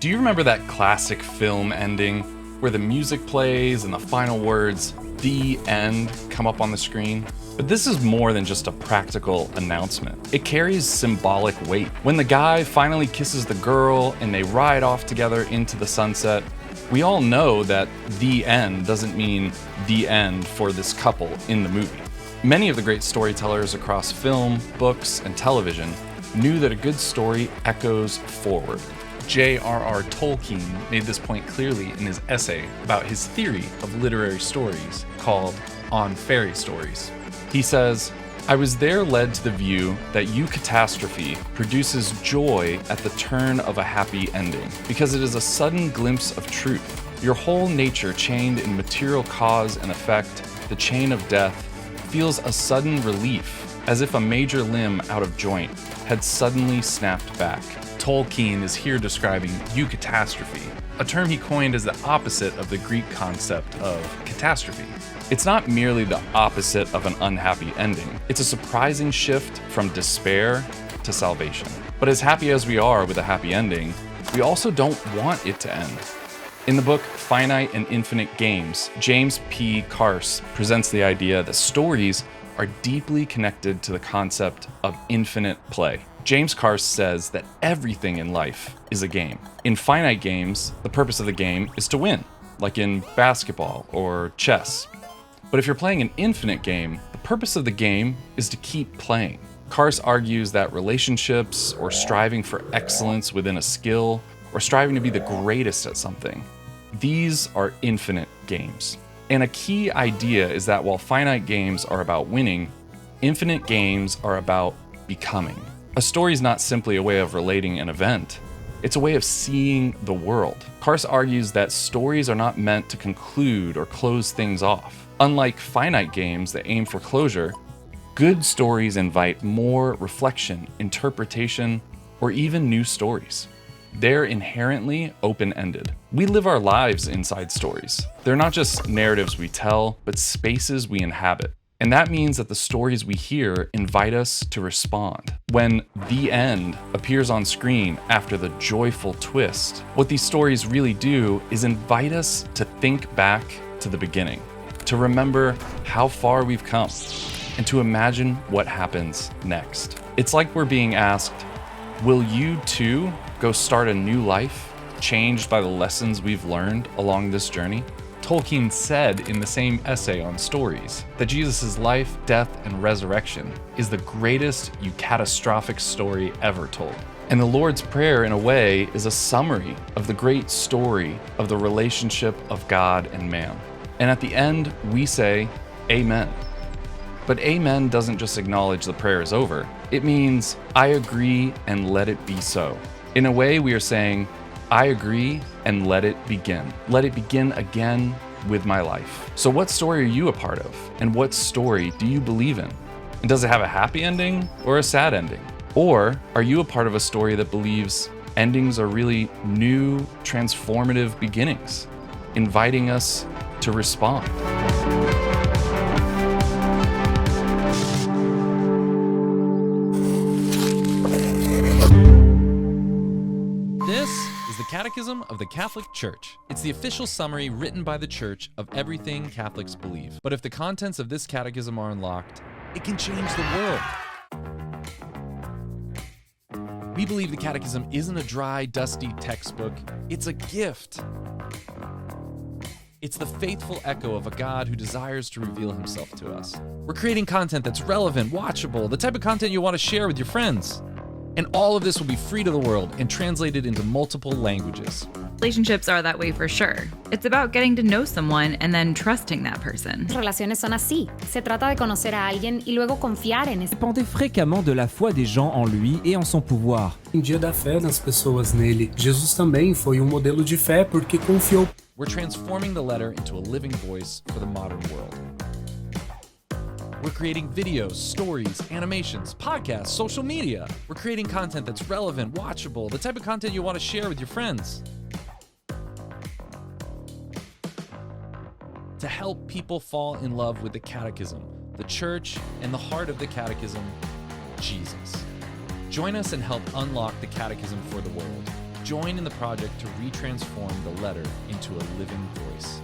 Do you remember that classic film ending where the music plays and the final words, "the end," come up on the screen? But this is more than just a practical announcement. It carries symbolic weight. When the guy finally kisses the girl and they ride off together into the sunset, we all know that the end doesn't mean the end for this couple in the movie. Many of the great storytellers across film, books, and television knew that a good story echoes forward. J.R.R. Tolkien made this point clearly in his essay about his theory of literary stories called On Fairy Stories. He says, "I was there led to the view that eucatastrophe produces joy at the turn of a happy ending, because it is a sudden glimpse of truth. Your whole nature chained in material cause and effect, the chain of death, feels a sudden relief, as if a major limb out of joint had suddenly snapped back." Tolkien is here describing eucatastrophe, a term he coined as the opposite of the Greek concept of catastrophe. It's not merely the opposite of an unhappy ending. It's a surprising shift from despair to salvation. But as happy as we are with a happy ending, we also don't want it to end. In the book Finite and Infinite Games, James Carse presents the idea that stories are deeply connected to the concept of infinite play. James Carse says that everything in life is a game. In finite games, the purpose of the game is to win, like in basketball or chess. But if you're playing an infinite game, the purpose of the game is to keep playing. Carse argues that relationships, or striving for excellence within a skill, or striving to be the greatest at something, these are infinite games. And a key idea is that while finite games are about winning, infinite games are about becoming. A story is not simply a way of relating an event, it's a way of seeing the world. Carse argues that stories are not meant to conclude or close things off. Unlike finite games that aim for closure, good stories invite more reflection, interpretation, or even new stories. They're inherently open-ended. We live our lives inside stories. They're not just narratives we tell, but spaces we inhabit. And that means that the stories we hear invite us to respond. When the end appears on screen after the joyful twist, what these stories really do is invite us to think back to the beginning, to remember how far we've come, and to imagine what happens next. It's like we're being asked, will you too go start a new life, changed by the lessons we've learned along this journey? Tolkien said in the same essay on stories that Jesus' life, death, and resurrection is the greatest eucatastrophic story ever told. And the Lord's Prayer, in a way, is a summary of the great story of the relationship of God and man. And at the end, we say, Amen. But Amen doesn't just acknowledge the prayer is over. It means, I agree and let it be so. In a way, we are saying, I agree and let it begin. Let it begin again with my life. So what story are you a part of? And what story do you believe in? And does it have a happy ending or a sad ending? Or are you a part of a story that believes endings are really new, transformative beginnings, inviting us to respond? The Catechism of the Catholic Church. It's the official summary written by the Church of everything Catholics believe. But if the contents of this catechism are unlocked, it can change the world. We believe the Catechism isn't a dry, dusty textbook. It's a gift. It's the faithful echo of a God who desires to reveal himself to us. We're creating content that's relevant, watchable, the type of content you want to share with your friends. And all of this will be free to the world and translated into multiple languages. Relationships are that way for sure. It's about getting to know someone and then trusting that person. Las relaciones son así. Se trata de conocer a alguien y luego confiar en ese. Dépendait fréquemment de la foi des gens en lui et en son pouvoir. Dependia da fé das pessoas nele. Jesus também foi modelo de fé porque confiou. We're transforming the letter into a living voice for the modern world. We're creating videos, stories, animations, podcasts, social media. We're creating content that's relevant, watchable, the type of content you want to share with your friends. To help people fall in love with the Catechism, the Church, and the heart of the Catechism, Jesus. Join us and help unlock the Catechism for the world. Join in the project to retransform the letter into a living voice.